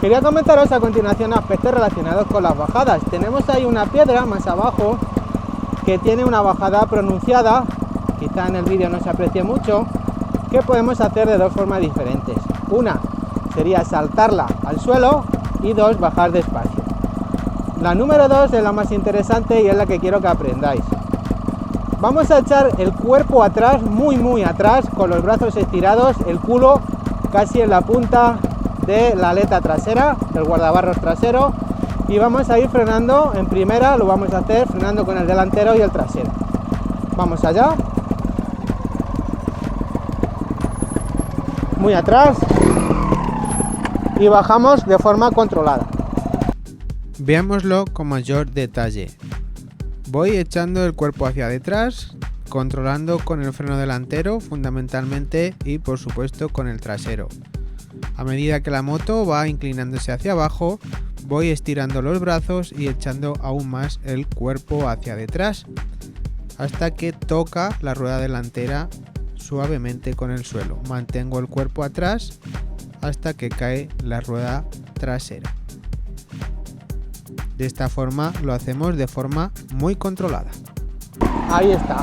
Quería comentaros a continuación aspectos relacionados con las bajadas. Tenemos ahí una piedra más abajo que tiene una bajada pronunciada, quizá en el vídeo no se aprecie mucho, que podemos hacer de dos formas diferentes. Una sería saltarla al suelo y dos, bajar despacio. La número 2 es la más interesante y es la que quiero que aprendáis. Vamos a echar el cuerpo atrás, muy atrás, con los brazos estirados, el culo casi en la punta de la aleta trasera, del guardabarros trasero, y vamos a ir frenando en primera, lo vamos a hacer frenando con el delantero y el trasero. Vamos allá. Muy atrás. Y bajamos de forma controlada. Veámoslo con mayor detalle. Voy echando el cuerpo hacia detrás, controlando con el freno delantero fundamentalmente y por supuesto con el trasero. A medida que la moto va inclinándose hacia abajo, voy estirando los brazos y echando aún más el cuerpo hacia detrás, hasta que toca la rueda delantera suavemente con el suelo. Mantengo el cuerpo atrás hasta que cae la rueda trasera. De esta forma lo hacemos de forma muy controlada. Ahí está.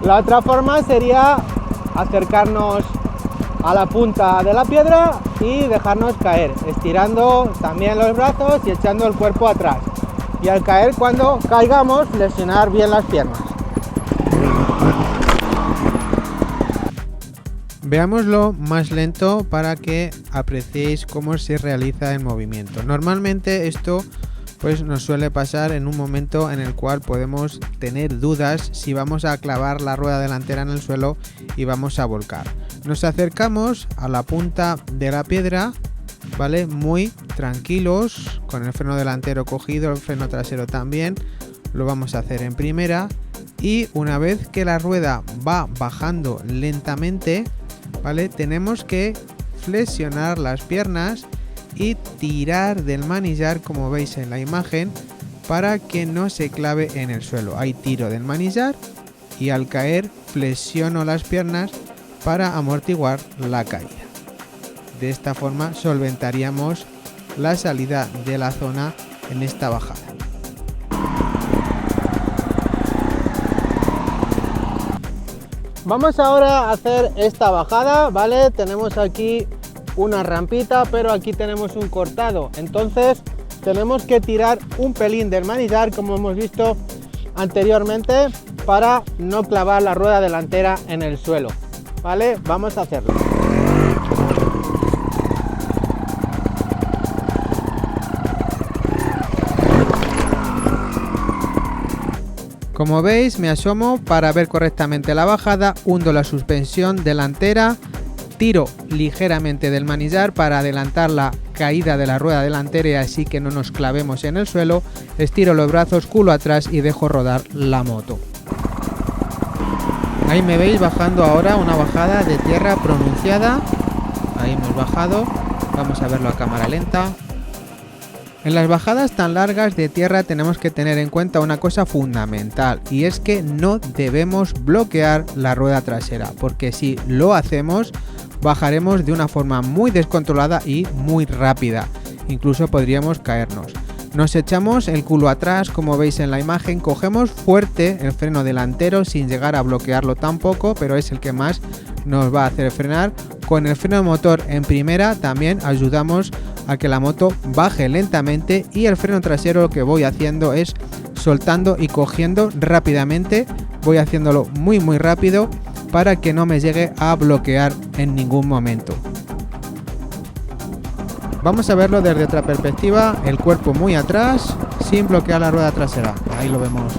La otra forma sería acercarnos a la punta de la piedra y dejarnos caer, estirando también los brazos y echando el cuerpo atrás. Y al caer, cuando caigamos, flexionar bien las piernas. Veámoslo más lento para que apreciéis cómo se realiza el movimiento. Normalmente esto pues nos suele pasar en un momento en el cual podemos tener dudas si vamos a clavar la rueda delantera en el suelo y vamos a volcar. Nos acercamos a la punta de la piedra, ¿vale? Muy tranquilos, con el freno delantero cogido, el freno trasero también. Lo vamos a hacer en primera y una vez que la rueda va bajando lentamente, ¿vale? Tenemos que flexionar las piernas y tirar del manillar, como veis en la imagen, para que no se clave en el suelo. Ahí tiro del manillar y al caer flexiono las piernas para amortiguar la caída. De esta forma solventaríamos la salida de la zona en esta bajada. Vamos ahora a hacer esta bajada, ¿vale? Tenemos aquí una rampita, pero aquí tenemos un cortado, entonces tenemos que tirar un pelín del manillar, como hemos visto anteriormente, para no clavar la rueda delantera en el suelo, ¿vale? Vamos a hacerlo. Como veis, me asomo para ver correctamente la bajada, hundo la suspensión delantera, tiro ligeramente del manillar para adelantar la caída de la rueda delantera y así que no nos clavemos en el suelo, estiro los brazos culo atrás y dejo rodar la moto. Ahí me veis bajando ahora una bajada de tierra pronunciada. Ahí hemos bajado, vamos a verlo a cámara lenta. En las bajadas tan largas de tierra tenemos que tener en cuenta una cosa fundamental, y es que no debemos bloquear la rueda trasera, porque si lo hacemos bajaremos de una forma muy descontrolada y muy rápida, incluso podríamos caernos. Nos echamos el culo atrás, como veis en la imagen, cogemos fuerte el freno delantero sin llegar a bloquearlo tampoco, pero es el que más nos va a hacer frenar. Con el freno de motor en primera también ayudamos a que la moto baje lentamente, y el freno trasero lo que voy haciendo es soltando y cogiendo rápidamente, voy haciéndolo muy rápido para que no me llegue a bloquear en ningún momento. Vamos a verlo desde otra perspectiva, el cuerpo muy atrás sin bloquear la rueda trasera, ahí lo vemos.